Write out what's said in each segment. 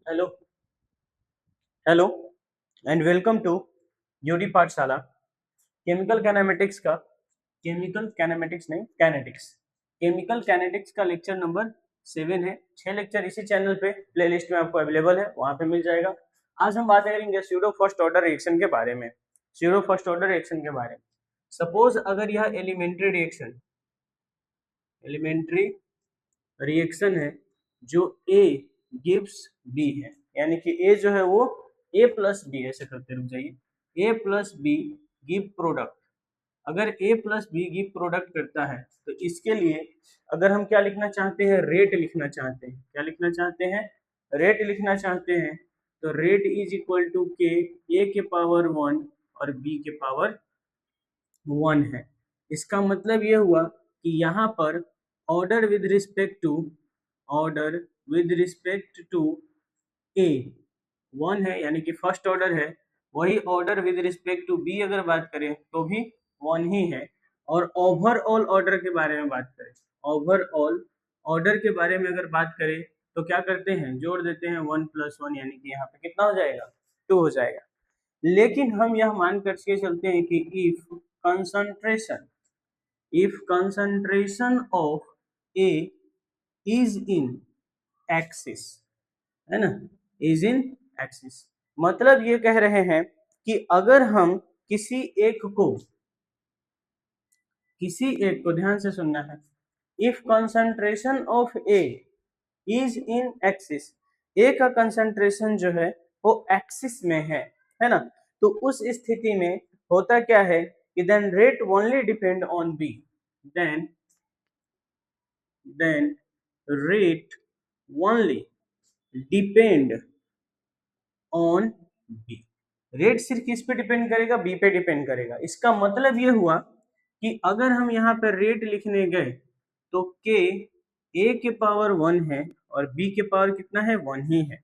Hello hello and welcome to U D Pathshala. Chemical kinematics नहीं kinetics chemical kinetics का lecture number 7 है। 6 lecture इसी channel पे प्लेलिस्ट में आपको अवेलेबल है, वहां पे मिल जाएगा। आज हम बात करेंगे स्यूडो फर्स्ट ऑर्डर रिएक्शन के बारे में। स्यूडो फर्स्ट ऑर्डर रिएक्शन के बारे में, सपोज अगर यह एलिमेंट्री रिएक्शन है जो ए गिव्स बी है, यानी कि ए जो है वो ए प्लस बी, ऐसे करते रुक जाइए, ए प्लस बी गिव प्रोडक्ट। अगर ए प्लस बी गिव प्रोडक्ट करता है तो इसके लिए अगर हम क्या लिखना चाहते हैं, रेट लिखना चाहते हैं। क्या लिखना चाहते हैं? रेट लिखना चाहते हैं। तो रेट इज इक्वल टू के, ए के पावर 1 और बी के पावर 1 है। इसका मतलब ये हुआ कि यहाँ पर order with respect to order with respect to A 1 है, यानी कि फर्स्ट ऑर्डर है। वही order with respect to B अगर बात करें तो भी 1 ही है। और ओवरऑल ऑर्डर के बारे में बात करें, ओवरऑल ऑर्डर के बारे में अगर बात करें तो क्या करते हैं, जोड़ देते हैं 1 प्लस 1, यानी कि यहाँ पे कितना हो जाएगा, 2 हो जाएगा। लेकिन हम यह मान कर के चलते हैं कि if concentration of A is in axis, है ना, इज इन एक्सिस, मतलब ये कह रहे हैं कि अगर हम किसी एक को ध्यान से सुनना है, if concentration of A is in excess, A का कंसंट्रेशन जो है वो एक्सिस में है ना, तो उस स्थिति में होता क्या है कि then rate only depend on B, then then rate only depend on B. Rate सिर्फ किस पे डिपेंड करेगा, बी पे डिपेंड करेगा। इसका मतलब ये हुआ कि अगर हम यहाँ पे रेट लिखने गए तो के ए के पावर 1 है और बी के पावर कितना है, 1 ही है।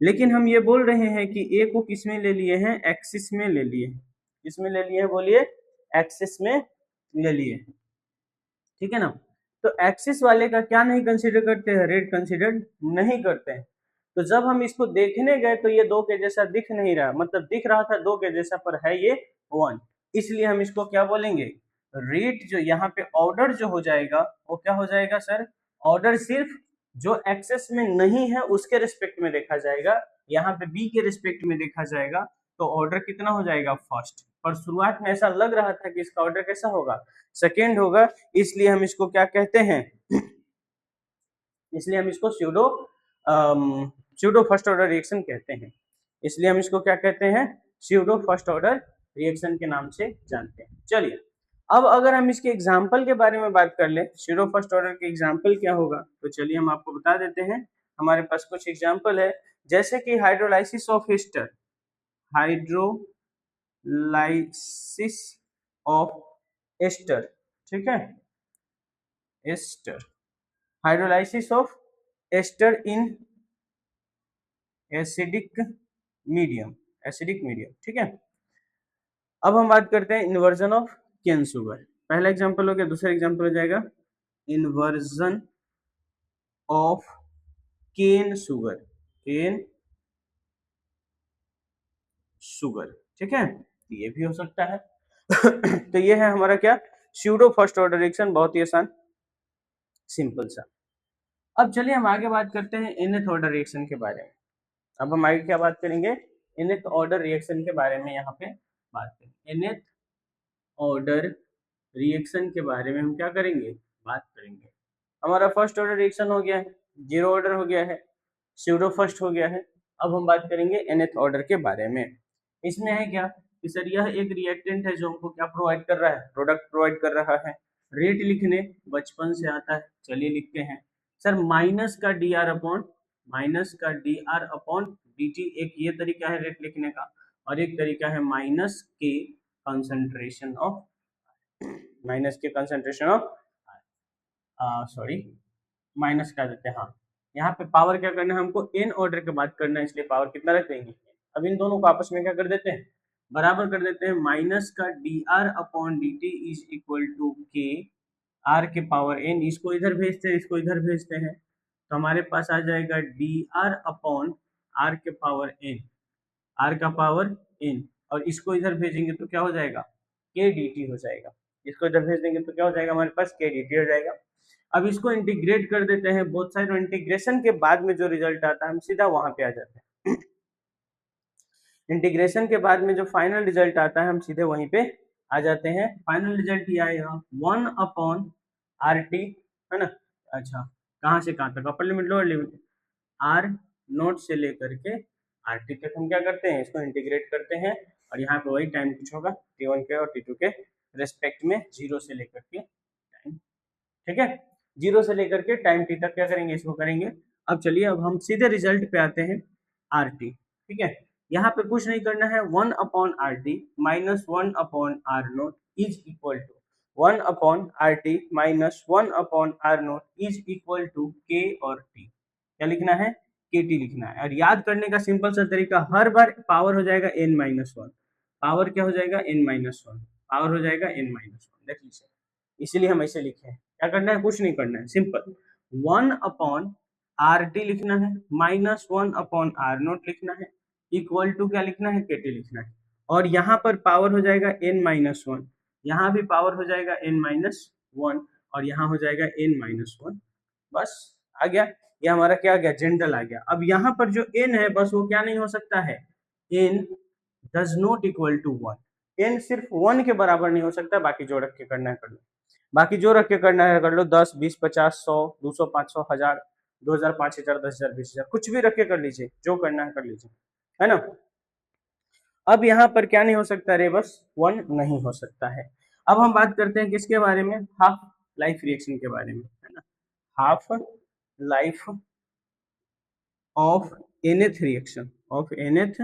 लेकिन हम ये बोल रहे हैं कि ए को किस में ले लिए हैं, एक्सिस में ले लिए। किस में ले लिए हैं बोलिए, एक्सिस में ले लिए, ठीक है ना। तो एक्सिस वाले का क्या नहीं कंसीडर करते हैं, रेट कंसीडर नहीं करते हैं। तो जब हम इसको देखने गए तो ये 2 के जैसा दिख नहीं रहा, मतलब दिख रहा था 2 के जैसा पर है ये 1, इसलिए हम इसको क्या बोलेंगे, रेट। जो यहाँ पे ऑर्डर जो हो जाएगा वो क्या हो जाएगा सर, ऑर्डर सिर्फ जो एक्सेस में नहीं है उसके रिस्पेक्ट में देखा जाएगा, यहाँ पे बी के रिस्पेक्ट में देखा जाएगा। तो ऑर्डर कितना हो जाएगा, फर्स्ट। पर शुरुआत में ऐसा लग रहा था कि इसका ऑर्डर कैसा होगा, सेकेंड होगा, इसलिए हम इसको क्या कहते हैं, इसलिए हम इसको स्यूडो फर्स्ट ऑर्डर रिएक्शन कहते हैं। इसलिए हम इसको क्या कहते हैं, स्यूडो फर्स्ट ऑर्डर रिएक्शन के नाम से जानते हैं। चलिए, अब अगर हम इसके एग्जाम्पल के बारे में बात कर ले, स्यूडो फर्स्ट ऑर्डर के एग्जाम्पल क्या होगा, तो चलिए हम आपको बता देते हैं। हमारे पास कुछ एग्जाम्पल है, जैसे कि hydrolysis of ester, hydrolysis of ester, ठीक है, ester, hydrolysis of ester in acidic medium, ठीक है। अब हम बात करते हैं इन्वर्जन ऑफ केन शुगर। पहला एग्जांपल हो गया, दूसरा एग्जांपल हो जाएगा इन्वर्जन ऑफ केन शुगर, ठीक है, ये भी हो सकता है। तो ये है हमारा क्या, स्यूडो फर्स्ट ऑर्डर रिएक्शन, बहुत ही आसान, सिंपल सा। अब चलिए हम आगे बात करते हैं nth ऑर्डर रिएक्शन के बारे में। अब हम आगे क्या बात करेंगे, nth ऑर्डर रिएक्शन के बारे में, यहाँ पे बात करेंगे nth ऑर्डर रिएक्शन के बारे में। हम क्या करेंगे, बात करेंगे। हमारा फर्स्ट ऑर्डर रिएक्शन हो गया है, जीरो ऑर्डर हो गया है, स्यूडो फर्स्ट हो गया है। अब हम बात करेंगे nth ऑर्डर के बारे में। इसमें है क्या कि सर यह एक रिएक्टेंट है जो हमको क्या प्रोवाइड कर रहा है, प्रोडक्ट प्रोवाइड कर रहा है। रेट लिखने बचपन से आता है, चलिए लिखते हैं सर, माइनस का डी टी, एक ये तरीका है रेट लिखने का, और एक तरीका है माइनस के कंसंट्रेशन ऑफ सॉरी, माइनस कर देते हैं, हाँ। यहाँ पे पावर क्या करना है हमको, एन ऑर्डर की बात करना है, इसलिए पावर कितना रख देंगे। अब इन दोनों को आपस में क्या कर देते हैं, बराबर कर देते हैं। माइनस का D R upon D T is equal to K R के पावर एन, इसको इधर भेजते हैं, इसको इधर भेजते हैं, तो हमारे पास आ जाएगा डी आर अपॉन आर के पावर एन, आर का पावर एन, और इसको इधर भेजेंगे तो क्या हो जाएगा, के डी टी हो जाएगा। इसको इधर भेज देंगे तो क्या हो जाएगा हमारे पास, के डी टी हो जाएगा। अब इसको इंटीग्रेट कर देते हैं बोथ साइड, और इंटीग्रेशन के बाद में जो रिजल्ट आता है हम सीधा वहां पे आ जाते हैं। इंटीग्रेशन के बाद में जो फाइनल रिजल्ट आता है हम सीधे वहीं पे आ जाते हैं। फाइनल रिजल्ट ये आएगा 1/RT, है ना। अच्छा, कहाँ से कहाँ तक, upper limit lower limit, R naught से लेकर के आर टी तक हम क्या करते हैं, इसको इंटीग्रेट करते हैं, और यहाँ पे वही टाइम कुछ होगा T1 के और T2 के रेस्पेक्ट में, जीरो से लेकर के टाइम, ठीक है, जीरो से लेकर के टाइम टी तक क्या करेंगे, इसको करेंगे। अब चलिए, अब हम सीधे रिजल्ट पे आते हैं, आर टी, ठीक है। यहाँ पे कुछ नहीं करना है, 1/RT minus 1/R0 is equal to 1/RT minus 1/R0 is equal to K और टी, क्या लिखना है, के टी लिखना है। और याद करने का सिंपल सा तरीका, हर बार पावर हो जाएगा n-1, पावर क्या हो जाएगा n-1, पावर हो जाएगा n-1, देख लीजिए, इसीलिए हम ऐसे लिखे हैं। क्या करना है, कुछ नहीं करना है, सिंपल 1/RT लिखना है माइनस 1/R0 लिखना है, इक्वल टू क्या लिखना है, के टी लिखना है। और यहाँ पर पावर हो जाएगा n-1, यहाँ भी पावर हो जाएगा n-1, और यहाँ हो जाएगा n-1, बस आ गया। ये हमारा क्या आ गया, जनरल आ गया। अब यहाँ पर जो n है बस वो क्या नहीं हो सकता है, n does not equal to 1, n सिर्फ 1 के बराबर नहीं हो सकता, बाकी जो रख के करना है कर लो, बाकी जो रख के करना है कर लो, 10 20 50 100 200 500 1000 2000 5000 10000 20000 कुछ भी रख के कर लीजिए, जो करना है कर लीजिए, है ना। अब यहाँ पर क्या नहीं हो सकता रे, बस 1 नहीं हो सकता है। अब हम बात करते हैं किसके बारे में, हाफ लाइफ रिएक्शन के बारे में, है ना। Half life of nth reaction, of nth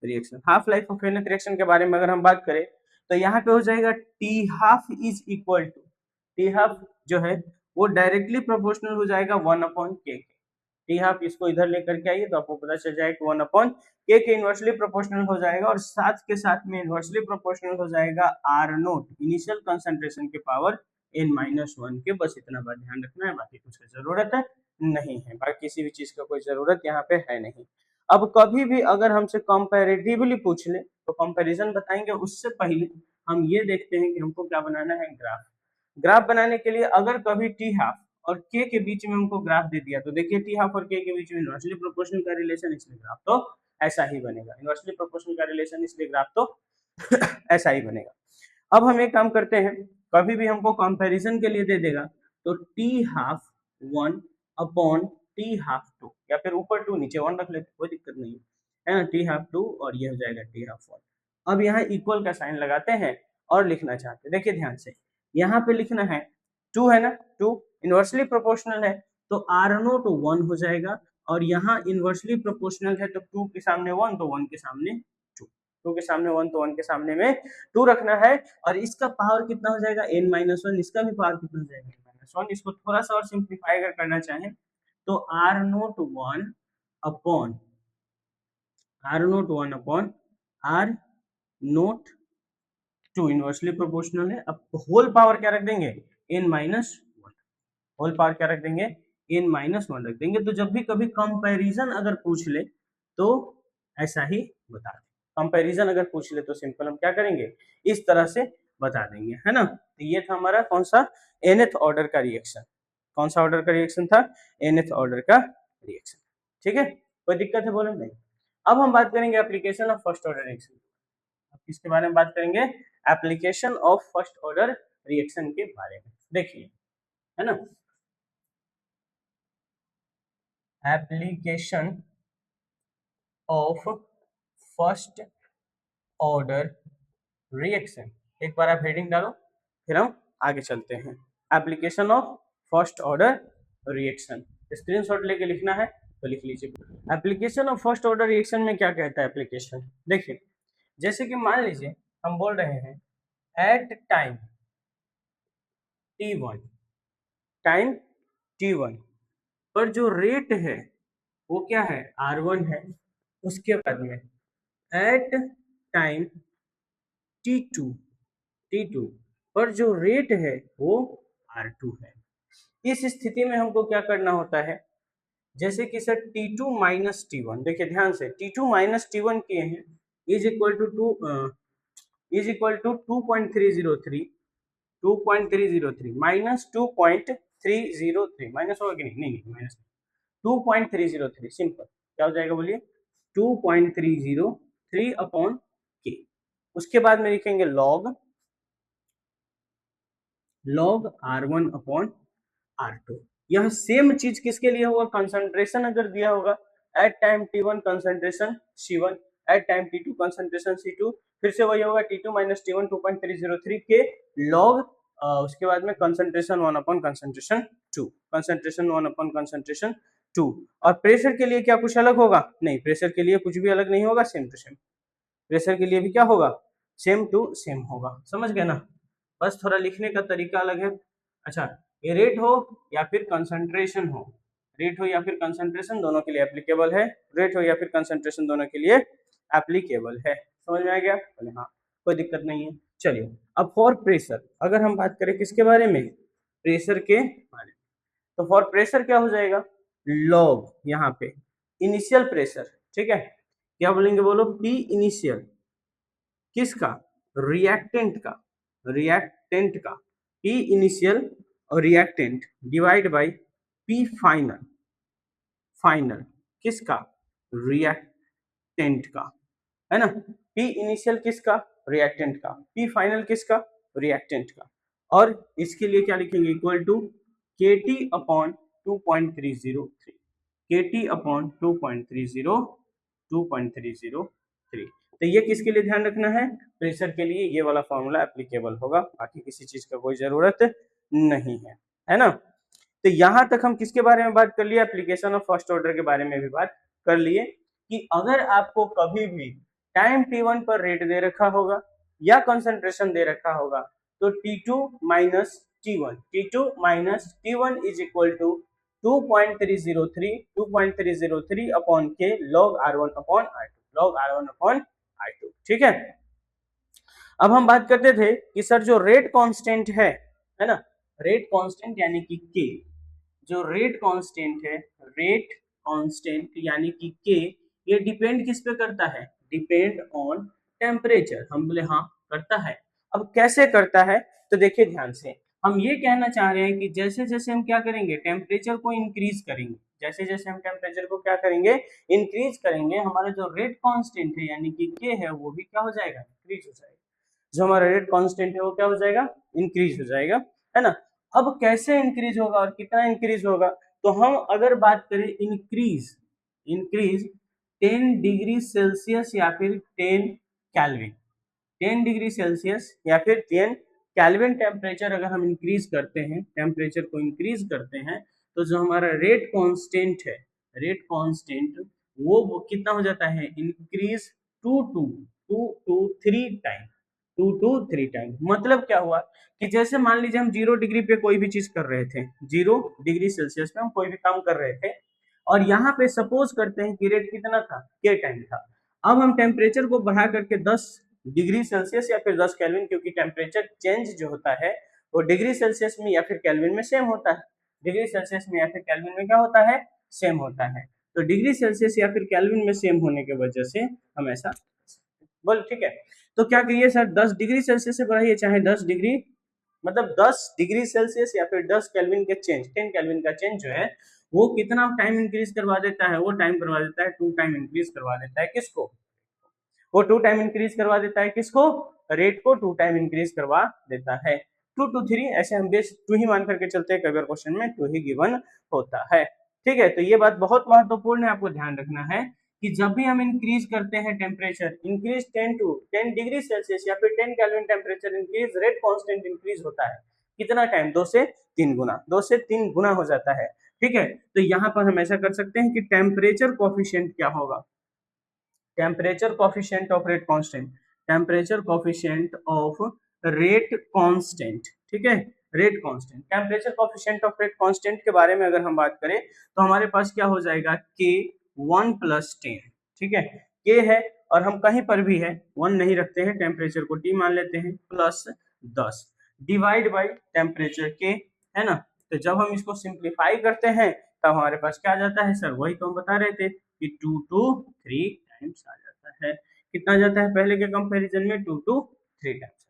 reaction, half life of nth reaction के बारे में अगर हम बात करें तो यहाँ पे हो जाएगा T half is equal to, T half जो है वो डायरेक्टली प्रोपोर्शनल हो जाएगा 1/k के। टी हाफ इसको इधर लेकर के आइए तो आपको पता चल जाएगा 1/k के इनवर्सली प्रोपोर्शनल हो जाएगा, और साथ के साथ में इनवर्सली प्रोपोर्शनल हो जाएगा आर नोट इनिशियल कंसंट्रेशन के पावर n-1 के। बस इतना बात ध्यान रखना है, बाकी कुछ जरूरत है नहीं है, बाकी किसी भी चीज का कोई जरूरत यहाँ पे है नहीं। अब कभी भी अगर हमसे कंपैरेटिवली पूछ ले तो कंपैरिजन बताएंगे, उससे पहले हम ये देखते हैं कि हमको क्या बनाना है, ग्राफ। ग्राफ बनाने के लिए अगर कभी टी हाफ और के के बीच में हमको ग्राफ दे दिया तो देखिए टी हाफ और के बीच में इनवर्सली प्रोपोर्शनल का रिलेशन, इसलिए ग्राफ तो ऐसा ही बनेगा, इनवर्सली प्रोपोर्शनल का रिलेशन इसलिए ग्राफ तो ऐसा ही बनेगा। अब हम एक काम करते हैं, कभी भी हमको कंपैरिजन के लिए दे देगा तो टी हाफ 1/T12, या फिर ऊपर 2 नीचे 1 रख लेते, कोई दिक्कत नहीं है ना, T12 और ये हो जाएगा T12। अब यहाँ इक्वल का साइन लगाते हैं और लिखना चाहते हैं, देखिए ध्यान से, यहाँ पे लिखना है 2 है ना, 2 इनवर्सली प्रोपोर्शनल है तो आर नोट 1 हो जाएगा, और यहाँ इनवर्सली प्रोपोर्शनल है तो 2 के सामने 1 तो 1 के सामने 2, 2 के सामने 1 तो 1 के सामने में 2 रखना है। और इसका पावर कितना हो जाएगा n-1, इसका भी पावर कितना हो जाएगा n-1। इसको थोड़ा सा और सिंप्लीफाई अगर करना चाहें तो R naught 1 upon R naught 2 inversely proportional है। अब होल पावर क्या रख देंगे, n-1, होल पावर क्या रख देंगे, n-1 रख देंगे। तो जब भी कभी कंपैरिजन अगर पूछ ले तो ऐसा ही बता दें, कंपैरिजन अगर पूछ ले तो सिंपल हम क्या करेंगे, इस तरह से बता देंगे, है ना। तो ये था हमारा कौन सा, nth ऑर्डर का रिएक्शन, कौन सा ऑर्डर का रिएक्शन था, nth ऑर्डर का रिएक्शन, ठीक है, कोई दिक्कत है बोले नहीं। अब हम बात करेंगे application of first order reaction, किसके बारे में बात करेंगे, application of first order reaction के बारे में। देखिए, है ना, application of first order reaction, एक बार आप हेडिंग डालो फिर हम आगे चलते हैं। Application of first order reaction, screenshot लेके लिखना है तो लिख लीजिए। Application of first order reaction में क्या कहता है एप्लीकेशन, देखिए, जैसे कि मान लीजिए हम बोल रहे हैं eight time t1, time t1 पर जो रेट है वो क्या है, r1 है। उसके बाद में एट टाइम t2, t2 पर जो रेट है वो r2 है। इस स्थिति में हमको क्या करना होता है, जैसे कि सर T2 माइनस T1, देखिए ध्यान से, T2 माइनस T1 किए हैं is equal to 2.303, 2.303 minus 2.303, minus होगा कि नहीं, नहीं नहीं माइनस, 2.303 सिंपल क्या हो जाएगा बोलिए, 2.303 अपॉन के। उसके बाद में लिखेंगे लॉग R1 अपॉन R2। यह सेम चीज किसके लिए होगा, कंसंट्रेशन अगर दिया होगा at time T1 concentration C1, at time T2 concentration C2, फिर से वही होगा T2 माइनस T1 2.303 के लॉग उसके बाद में concentration 1 upon concentration 2, concentration 1 upon concentration 2। और प्रेशर के लिए क्या कुछ अलग होगा, नहीं, प्रेशर के लिए कुछ भी अलग नहीं होगा, सेम टू सेम। प्रेशर के लिए भी क्या होगा, सेम टू सेम होगा, समझ गए ना, बस थोड़ा लिखने का तरीका अलग है। अच्छा, ये रेट हो या फिर कंसंट्रेशन हो, रेट हो या फिर कंसंट्रेशन दोनों के लिए एप्लीकेबल है, रेट हो या फिर कंसंट्रेशन दोनों के लिए एप्लीकेबल है, समझ में आ गया, बोले हाँ कोई दिक्कत नहीं है। चलिए अब फॉर प्रेशर अगर हम बात करें किसके बारे में, प्रेशर के बारे में, तो फॉर प्रेशर क्या हो जाएगा, लॉग यहाँ पे इनिशियल प्रेशर, ठीक है, क्या बोलेंगे बोलो, पी इनिशियल किसका, रिएक्टेंट का, रिएक्टेंट का, पी इनिशियल और reactant divide by P final, final किसका, रिएक्टेंट का, है ना, पी इनिशियल किसका, रिएक्टेंट का, पी फाइनल किसका, रिएक्टेंट का। और इसके लिए क्या लिखेंगे, इक्वल टू के टी अपॉन 2.303, के टी अपॉन 2.303। तो ये किसके लिए ध्यान रखना है, प्रेशर के लिए ये वाला फॉर्मूला एप्लीकेबल होगा, बाकी किसी चीज का कोई जरूरत नहीं है ना। तो यहां तक हम किसके बारे में बात कर लिए, एप्लीकेशन ऑफ फर्स्ट ऑर्डर के बारे में भी बात कर लिए कि अगर आपको कभी भी टाइम T1 पर रेट दे रखा होगा या कंसंट्रेशन दे रखा होगा तो T2 minus T1, T2 minus T1 is equal to 2.303 upon k log R1 upon R2, log R1 upon R2, ठीक है। अब हम बात करते थे कि सर जो रेट कांस्टेंट है ना, रेट कांस्टेंट यानी कि के, जो रेट कांस्टेंट है, रेट कांस्टेंट यानी कि के, ये डिपेंड किस पे करता है, डिपेंड ऑन टेम्परेचर, हम बोले हाँ करता है। अब कैसे करता है, तो देखिए ध्यान से, हम ये कहना चाह रहे हैं कि जैसे जैसे हम क्या करेंगे, टेम्परेचर को इंक्रीज करेंगे, जैसे जैसे हम टेम्परेचर को क्या करेंगे, इंक्रीज करेंगे, हमारा जो रेट कांस्टेंट है यानी कि के है वो भी क्या हो जाएगा, इंक्रीज हो जाएगा, जो हमारा रेट कांस्टेंट है वो क्या हो जाएगा, इंक्रीज हो जाएगा, है ना। अब कैसे इंक्रीज होगा और कितना इंक्रीज होगा, तो हम अगर बात करें इंक्रीज, इंक्रीज 10 डिग्री सेल्सियस या फिर 10 कैल्विन, 10 डिग्री सेल्सियस या फिर 10 कैल्विन टेम्परेचर अगर हम इंक्रीज करते हैं, टेम्परेचर को इंक्रीज करते हैं, तो जो हमारा रेट कांस्टेंट है, रेट कांस्टेंट वो कितना हो जाता है, इंक्रीज 2 to 3 टाइम। मतलब क्या हुआ कि जैसे मान लीजिए हम 0 डिग्री पे कोई भी चीज कर रहे थे, 0 डिग्री सेल्सियस पे हम कोई भी काम कर रहे थे, और यहाँ पे सपोज करते हैं कि रेट कितना था, के टाइम था। अब हम टेम्परेचर को बढ़ा करके 10 डिग्री सेल्सियस या फिर 10 केल्विन, क्योंकि टेम्परेचर चेंज जो होता है वो डिग्री सेल्सियस में या फिर केल्विन में सेम होता है, डिग्री सेल्सियस में या फिर केल्विन में क्या होता है, सेम होता है। तो डिग्री सेल्सियस या फिर केल्विन में सेम होने की वजह से हम ऐसा बोल, ठीक है। तो क्या कहिए सर, 10 डिग्री सेल्सियस से बढ़ाइए, चाहे 10 डिग्री, मतलब 10 डिग्री सेल्सियस या फिर 10 केल्विन के चेंज, 10 केल्विन का चेंज जो है वो कितना टाइम इंक्रीज करवा देता है, वो टाइम करवा देता है 2 टाइम इंक्रीज करवा देता है किसको, वो 2 टाइम इंक्रीज करवा देता है किसको, रेट को 2 टाइम इंक्रीज करवा देता है, 2 to 3, ऐसे हम बेस 2 ही मान करके चलते हैं, कई बार क्वेश्चन में 2 ही गिवन होता है, ठीक है। तो ये बात बहुत महत्वपूर्ण है, आपको ध्यान रखना है कि जब भी हम इंक्रीज करते हैं टेम्परेचर, इंक्रीज 10 डिग्री सेल्सियस या फिर 10 kelvin temperature increase, rate constant increase होता है कितना टाइम, 2 से 3 गुना, 2 से 3 गुना हो जाता है, ठीक है। तो यहाँ पर हम ऐसा कर सकते हैं कि टेम्परेचर कोफिशिएंट क्या होगा, temperature coefficient of rate constant, temperature coefficient of rate constant, ठीक है, rate constant, temperature coefficient of rate constant के बारे में अगर हम बात करें तो हमारे पास क्या हो जाएगा, के 1 + 10, ठीक है, के है और हम कहीं पर भी है 1 नहीं रखते हैं, टेम्परेचर को टी मान लेते हैं, प्लस 10 डिवाइड बाय टेम्परेचर के, है ना। तो जब हम इसको सिंप्लीफाई करते हैं तब हमारे पास क्या आ जाता है सर, वही तो हम बता रहे थे कि 2 to 3 टाइम्स आ जाता है। कितना आ जाता है पहले के कंपैरिजन में, 2 to 3 टाइम्स।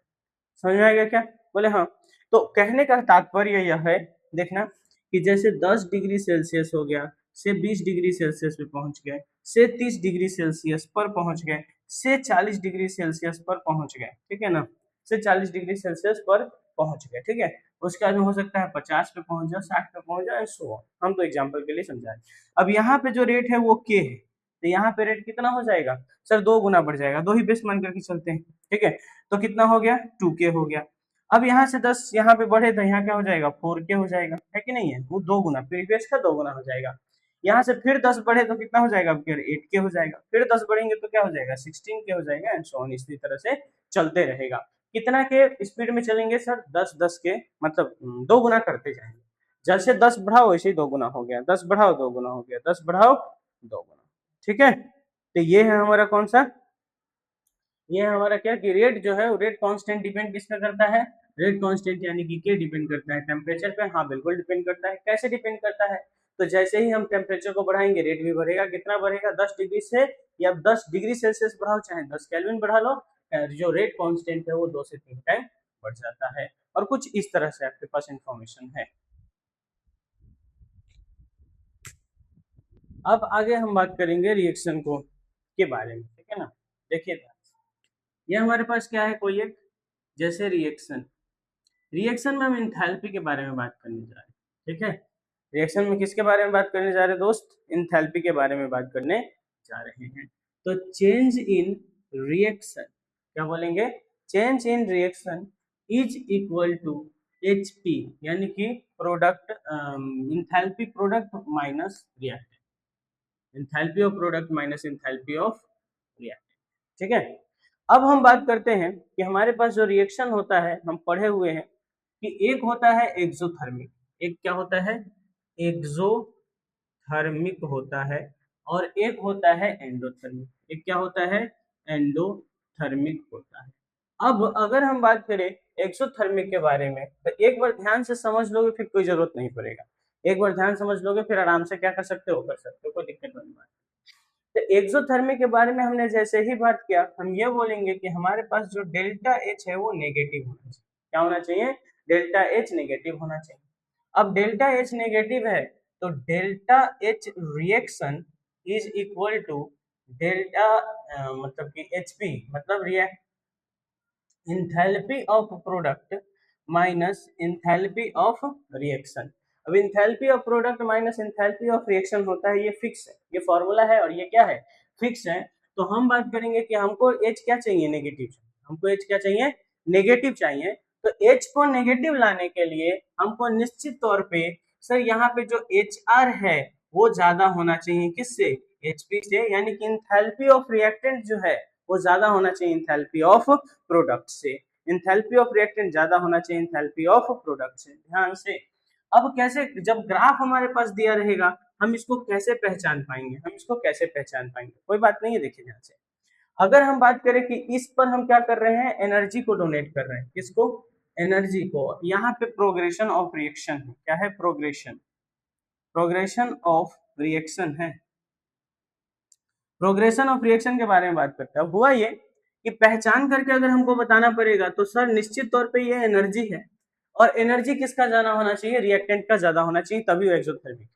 समझ में आएगा क्या? बोले हाँ। तो कहने का तात्पर्य यह है, देखना कि जैसे 10 डिग्री सेल्सियस हो गया, से 20 डिग्री सेल्सियस पे पहुंच गए, से 30 डिग्री सेल्सियस पर पहुंच गए, से 40 डिग्री सेल्सियस पर पहुंच गए, ठीक है ना, से 40 डिग्री सेल्सियस पर पहुंच गए, ठीक है। उसके बाद में हो सकता है 50 पे पहुंच जाओ, 60 पे पहुंच जाओ, सो हम तो एग्जाम्पल के लिए समझा रहे। अब यहाँ पे जो रेट है वो के है, तो यहाँ पे रेट कितना हो जाएगा सर, 2 गुना बढ़ जाएगा, 2 ही बेस मान करके चलते हैं, ठीक है। तो कितना हो गया, 2k हो गया। अब यहाँ से 10 यहाँ पे बढ़े तो यहाँ क्या हो जाएगा, 4k हो जाएगा, है कि नहीं है, वो 2 गुना, प्रीवियस का 2 गुना हो जाएगा। यहाँ से फिर 10 बढ़े तो कितना हो जाएगा, फिर 8k हो जाएगा, फिर 10 बढ़ेंगे तो क्या हो जाएगा, 16k हो जाएगा, एंड सो ऑन, इसी तरह से चलते रहेगा। कितना के स्पीड में चलेंगे सर, 10 के, मतलब 2 गुना करते जाएंगे। जैसे 10 बढ़ाओ वैसे ही 2 गुना हो गया, 10 बढ़ाओ 2 गुना हो गया, 10 बढ़ाओ 2 गुना, ठीक है। तो ये है हमारा कौन सा, ये हमारा क्या कि रेट जो है, रेट कांस्टेंट डिपेंड किस पे करता है, रेट कांस्टेंट यानी कि के डिपेंड करता है टेम्परेचर पे, हाँ बिल्कुल डिपेंड करता है। कैसे डिपेंड करता है, तो जैसे ही हम टेम्परेचर को बढ़ाएंगे रेट भी बढ़ेगा। कितना बढ़ेगा, 10 डिग्री से, या 10 डिग्री सेल्सियस बढ़ाओ चाहे 10 केल्विन बढ़ा लो, जो रेट कांस्टेंट है वो 2 से 3 टाइम बढ़ जाता है। और कुछ इस तरह से आपके पास इंफॉर्मेशन है। अब आगे हम बात करेंगे रिएक्शन को के बारे में, ठीक है ना। देखिए ये हमारे पास क्या है, कोई एक जैसे रिएक्शन, रिएक्शन में हम इंथैल्पी के बारे में बात करने जा रहे हैं, ठीक है। रिएक्शन में किसके बारे में बात करने जा रहे हैं दोस्त, इंथैल्पी के बारे में बात करने जा रहे हैं। तो चेंज इन रिएक्शन, क्या बोलेंगे, change in reaction is equal to H P, यानी कि product, enthalpy product minus reactant, enthalpy of product minus enthalpy of reactant, ठीक है। अब हम बात करते हैं कि हमारे पास जो रिएक्शन होता है, हम पढ़े हुए हैं कि एक होता है एक्सोथर्मिक, एक क्या होता है, एक्सोथर्मिक होता है, और एक होता है एंडोथर्मिक, एक क्या होता है, एंडोथर्मिक होता है। अब अगर हम बात करें एक्सोथर्मिक के बारे में, तो एक बार ध्यान से समझ लोगे फिर कोई जरूरत नहीं पड़ेगा, एक बार ध्यान समझ लोगे फिर आराम से क्या कर सकते हो, कर सकते हो, कोई दिक्कत नहीं है। तो एक्सोथर्मिक के बारे में हमने जैसे ही बात किया, हम ये बोलेंगे कि हमारे पास जो डेल्टा एच है वो नेगेटिव होना चाहिए। क्या होना चाहिए, डेल्टा एच नेगेटिव होना चाहिए। अब डेल्टा एच नेगेटिव है तो delta H reaction is equal to delta, मतलब कि एच पी, मतलब enthalpy of product minus enthalpy of reaction. अब enthalpy of product minus enthalpy of reaction होता है, ये फिक्स है, ये फॉर्मूला है, और ये क्या है, फिक्स है। तो हम बात करेंगे कि हमको एच क्या चाहिए, नेगेटिव, हमको एच क्या चाहिए, नेगेटिव चाहिए। तो एच को नेगेटिव लाने के लिए हमको निश्चित तौर पे सर यहाँ पे जो एच आर है वो ज्यादा होना चाहिए, किससे, एच पी से, यानी कि इंथैल्पी ऑफ रिएक्टेंट जो है वो ज्यादा होना चाहिए इंथैल्पी ऑफ प्रोडक्ट से, इंथैल्पी ऑफ रिएक्टेंट ज्यादा होना चाहिए इंथैल्पी ऑफ प्रोडक्ट से, ध्यान से। अब कैसे, जब ग्राफ हमारे पास दिया रहेगा हम इसको कैसे पहचान पाएंगे, हम इसको कैसे पहचान पाएंगे, कोई बात नहीं है, देखिए ध्यान से। अगर हम बात करें कि इस पर हम क्या कर रहे हैं, एनर्जी को डोनेट कर रहे हैं, किसको, एनर्जी को। यहाँ पे प्रोग्रेशन ऑफ रिएक्शन है, क्या है, प्रोग्रेशन, प्रोग्रेशन ऑफ रिएक्शन है, प्रोग्रेशन ऑफ रिएक्शन के बारे में बात करते हैं। अब हुआ ये कि पहचान करके अगर हमको बताना पड़ेगा तो सर निश्चित तौर पे ये एनर्जी है, और एनर्जी किसका ज्यादा होना चाहिए, रिएक्टेंट का ज्यादा होना चाहिए, तभी वो एक्सोथर्मिक,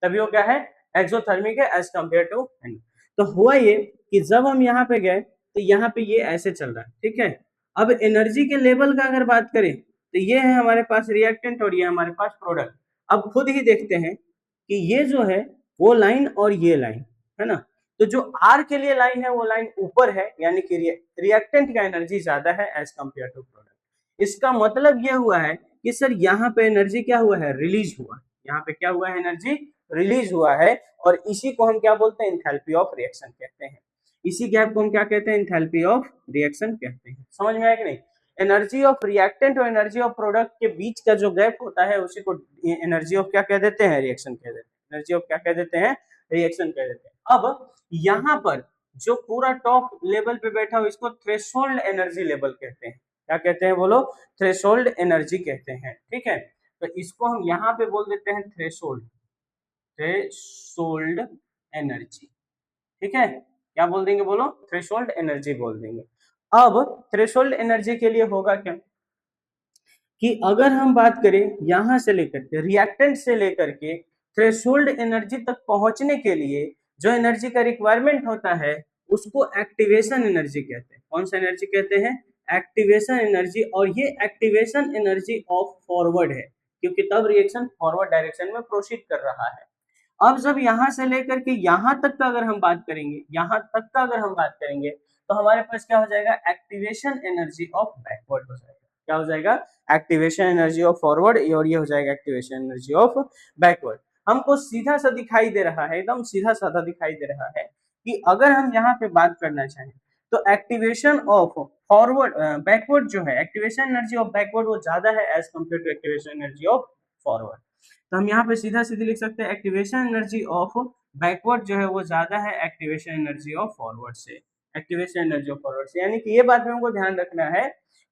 तभी वो क्या है, एक्सोथर्मिक है एज कम्पेयर टू एन। तो हुआ ये कि जब हम यहाँ पे गए तो यहाँ पे ये ऐसे चल रहा है, ठीक है। अब एनर्जी के लेवल का अगर बात करें तो ये है हमारे पास रिएक्टेंट और ये हमारे पास प्रोडक्ट। अब खुद ही देखते हैं कि ये जो है वो लाइन और ये लाइन है ना, तो जो आर के लिए लाइन है वो लाइन ऊपर है, यानी कि रिएक्टेंट का एनर्जी ज्यादा है एज कम्पेयर टू प्रोडक्ट। इसका मतलब ये हुआ है कि सर यहाँ पे एनर्जी क्या हुआ है, रिलीज हुआ, यहाँ पे क्या हुआ है, एनर्जी रिलीज हुआ है, और इसी को हम क्या बोलते हैं, इंथैल्पी ऑफ रिएक्शन कहते हैं। इसी गैप को हम क्या कहते हैं, इंथैल्पी ऑफ रिएक्शन कहते हैं। समझ में आया कि नहीं, एनर्जी ऑफ रिएक्टेंट और एनर्जी ऑफ प्रोडक्ट के बीच का जो गैप होता है उसी को एनर्जी ऑफ क्या कह देते हैं, रिएक्शन कह देते हैं, एनर्जी ऑफ क्या कह देते हैं, रिएक्शन कह देते हैं। अब यहाँ पर जो पूरा टॉप लेवल पे बैठा हो इसको थ्रेशोल्ड एनर्जी लेवल कहते हैं, क्या कहते हैं बोलो, थ्रेशोल्ड एनर्जी कहते हैं, ठीक है। तो इसको हम यहाँ पे बोल देते हैं थ्रेशोल्ड, थ्रेशोल्ड एनर्जी। ठीक है, क्या बोल देंगे बोलो, थ्रेशोल्ड एनर्जी बोल देंगे। अब थ्रेशोल्ड एनर्जी के लिए होगा क्या कि अगर हम बात करें यहां से लेकर के रिएक्टेंट से लेकर के थ्रेशोल्ड एनर्जी तक पहुंचने के लिए जो एनर्जी का रिक्वायरमेंट होता है उसको एक्टिवेशन एनर्जी कहते हैं। कौन सा एनर्जी कहते हैं, एक्टिवेशन एनर्जी। और ये एक्टिवेशन एनर्जी ऑफ फॉरवर्ड है क्योंकि तब रिएक्शन फॉरवर्ड डायरेक्शन में प्रोसीड कर रहा है। अब जब यहां से लेकर के यहां तक का अगर हम बात करेंगे, यहां तक का अगर हम बात करेंगे तो हमारे पास क्या हो जाएगा, एक्टिवेशन एनर्जी ऑफ बैकवर्ड हो जाएगा। क्या हो जाएगा, एक्टिवेशन एनर्जी ऑफ फॉरवर्ड, और ये हो जाएगा एक्टिवेशन एनर्जी ऑफ बैकवर्ड। हमको सीधा सा दिखाई दे रहा है, एकदम सीधा साधा दिखाई दे रहा है कि अगर हम यहाँ पे बात करना चाहें तो एक्टिवेशन ऑफ फॉरवर्ड बैकवर्ड जो है, एक्टिवेशन एनर्जी ऑफ बैकवर्ड वो ज्यादा है as compare to activation energy of forward. तो हम यहाँ पे सीधा सीधे लिख सकते हैं एक्टिवेशन एनर्जी ऑफ बैकवर्ड जो है वो ज्यादा है एक्टिवेशन एनर्जी ऑफ फॉरवर्ड से, एक्टिवेशन एनर्जी ऑफ फॉरवर्ड से। यानी कि ये बात में हमको ध्यान रखना है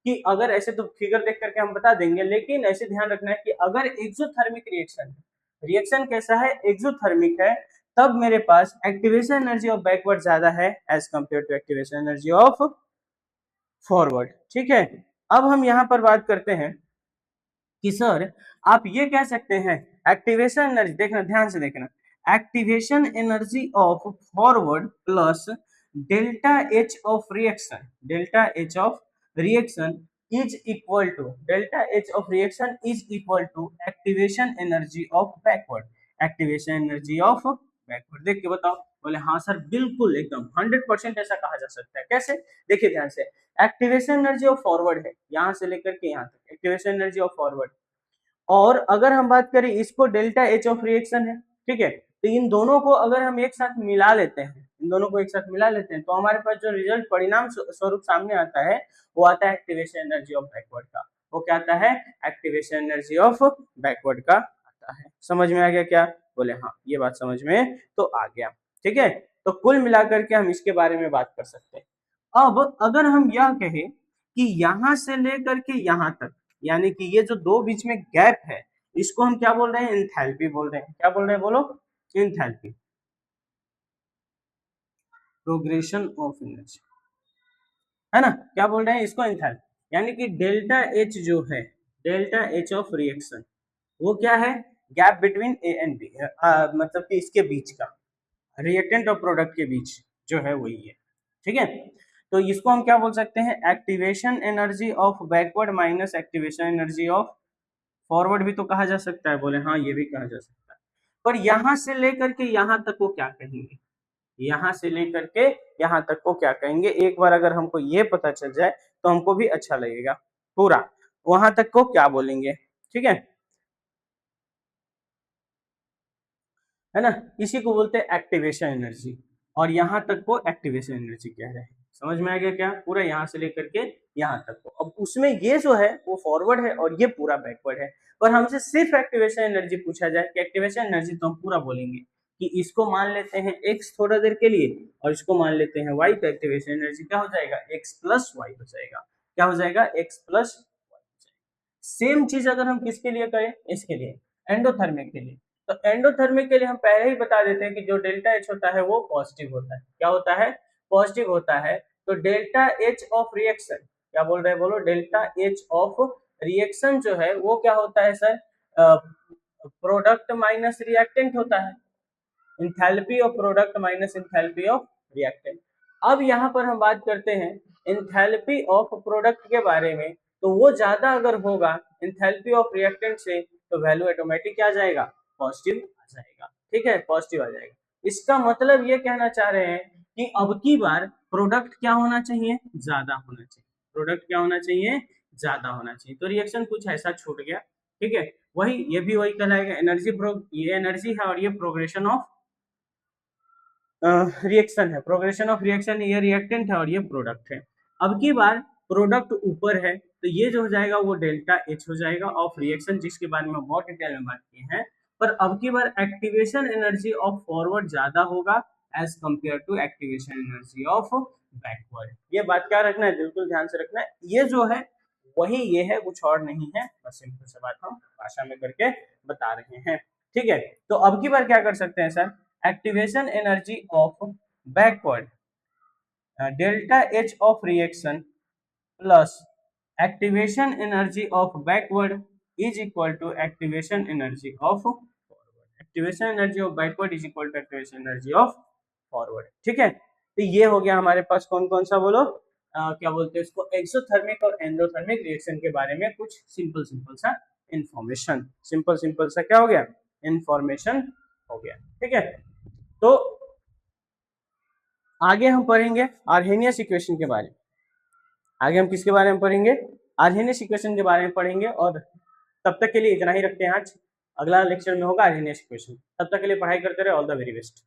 कि अगर ऐसे तो फिगर देख करके हम बता देंगे, लेकिन ऐसे ध्यान रखना है कि अगर एक्सोथर्मिक रिएक्शन, रिएक्शन कैसा है, एक्सोथर्मिक है, तब मेरे पास एक्टिवेशन एनर्जी ऑफ बैकवर्ड ज्यादा है as compare to activation energy of forward. ठीक है, अब हम यहाँ पर बात करते हैं कि सर आप ये कह सकते हैं एक्टिवेशन एनर्जी, देखना ध्यान से देखना, activation energy of forward plus delta H of reaction, delta H of reaction is equal to, delta H of reaction is equal to activation energy of backward, activation energy of backward. देख के बताओ, बोले हाँ sir बिल्कुल एकदम 100% ऐसा कहा जा सकता है। कैसे, देखिए ध्यान से, एक्टिवेशन एनर्जी ऑफ फॉरवर्ड है यहां से लेकर के यहां तक, एक्टिवेशन एनर्जी ऑफ फॉरवर्ड, और अगर हम बात करें इसको डेल्टा एच ऑफ रिएक्शन है। ठीक है, तो इन दोनों को अगर हम एक साथ मिला लेते हैं, इन दोनों को एक साथ मिला लेते हैं तो हमारे पास जो रिजल्ट परिणाम स्वरूप सामने आता है वो आता है एक्टिवेशन एनर्जी ऑफ बैकवर्ड का। वो क्या आता है, एक्टिवेशन एनर्जी ऑफ बैकवर्ड का आता है। समझ में आ गया क्या, बोले हाँ ये बात समझ में तो आ गया। ठीक है, तो कुल मिलाकर के हम इसके बारे में बात कर सकते हैं। अब अगर हम यह कहें कि यहां से लेकर के यहां तक, यानी कि ये जो दो बीच में गैप है इसको हम क्या बोल रहे हैं, एंथैल्पी बोल रहे हैं। क्या बोल रहे हैं बोलो, एंथैल्पी, प्रोग्रेशन ऑफ एनर्जी, है ना, क्या बोल रहे हैं इसको, एंथैल्पी। यानी कि डेल्टा एच जो है, डेल्टा एच ऑफ रिएक्शन वो क्या है, gap between A and B, मतलब कि इसके बीच का, रिएक्टेंट और प्रोडक्ट के बीच जो है वही है। ठीक है, तो इसको हम क्या बोल सकते हैं, activation energy of backward minus activation energy of forward भी तो कहा जा सकता है। बोले हाँ ये भी कहा जा सकता है, पर यहां से लेकर के यहां तक को क्या कहेंगे, यहां से लेकर के यहां तक को क्या कहेंगे, एक बार अगर हमको ये पता चल जाए तो हमको भी अच्छा लगेगा। पूरा वहां तक को क्या बोलेंगे, ठीक है ना, इसी को बोलते हैं एक्टिवेशन एनर्जी, और यहाँ तक को एक्टिवेशन एनर्जी कह रहे हैं। समझ में आ गया क्या, पूरा यहाँ से लेकर के यहाँ तक को। अब उसमें ये जो है वो फॉरवर्ड है और ये पूरा बैकवर्ड है, पर हमसे सिर्फ एक्टिवेशन एनर्जी पूछा जाए कि एक्टिवेशन एनर्जी, तो हम पूरा बोलेंगे कि इसको मान लेते हैं x थोड़ा देर के लिए और इसको मान लेते हैं y, तो एक्टिवेशन एनर्जी क्या हो जाएगा, x प्लस वाई हो जाएगा। क्या हो जाएगा, x प्लस वाई हो जाएगा। सेम चीज अगर हम किसके लिए करें, इसके लिए एंडोथर्मिक के लिए, तो एंडोथर्मिक के लिए हम पहले ही बता देते हैं कि जो डेल्टा एच होता है वो पॉजिटिव होता है। क्या होता है, पॉजिटिव होता है। तो डेल्टा एच ऑफ रिएक्शन, क्या बोल रहे हैं बोलो, डेल्टा एच ऑफ रिएक्शन जो है वो क्या होता है सर, प्रोडक्ट माइनस रिएक्टेंट होता है, enthalpy of product minus enthalpy of reactant. अब यहाँ पर हम बात करते हैं इंथैल्पी ऑफ प्रोडक्ट के बारे में, तो वो ज्यादा अगर होगा इंथैल्पी ऑफ रिएक्टेंट से तो वैल्यू ऑटोमेटिक क्या आ जाएगा, पॉजिटिव आ जाएगा। ठीक है, पॉजिटिव आ जाएगा। इसका मतलब ये कहना चाह रहे हैं कि अब की बार प्रोडक्ट क्या होना चाहिए, ज्यादा होना चाहिए, प्रोडक्ट क्या होना चाहिए, ज्यादा होना चाहिए। तो रिएक्शन कुछ ऐसा छूट गया। ठीक है, वही ये भी वही कहलाएगा एनर्जी, ये एनर्जी है और ये प्रोग्रेशन ऑफ रिएक्शन है, प्रोग्रेशन ऑफ रिएक्शन, ये रिएक्टेंट है और ये प्रोडक्ट है। अब की बार प्रोडक्ट ऊपर है तो ये जो हो जाएगा वो डेल्टा एच हो जाएगा ऑफ रिएक्शन, जिसके बारे में बहुत डिटेल में बात की है। पर अब की बार एक्टिवेशन एनर्जी ऑफ फॉरवर्ड ज्यादा होगा as compare to activation energy of backward. ये बात क्या रखना है, बिल्कुल ध्यान से रखना है, ये जो है वही ये है, कुछ और नहीं है, बस सिंपल से बात हम भाषा में करके बता रहे हैं। ठीक है, तो अब की बार क्या कर सकते हैं sir, activation energy of backward delta H of reaction plus activation energy of backward is equal to activation energy of forward. Activation energy of backward is equal to activation energy of forward. ठीक है, तो ये हो गया हमारे पास कौन कौन सा, बोलो क्या बोलते हैं इसको, एक्सोथर्मिक और एंडोथर्मिक रिएक्शन के बारे में कुछ सिंपल सिंपल सा इंफॉर्मेशन, सिंपल सिंपल सा क्या हो गया, इंफॉर्मेशन हो गया। ठीक है, तो आगे हम पढ़ेंगे आर्हेनियस इक्वेशन के बारे में। आगे हम किसके बारे में पढ़ेंगे, आर्हेनियस इक्वेशन के बारे में पढ़ेंगे। और तब तक के लिए इतना ही रखते हैं आज, अगला लेक्चर में होगा आर्हेनियस इक्वेशन। तब तक के लिए पढ़ाई करते रहे, ऑल द वेरी बेस्ट।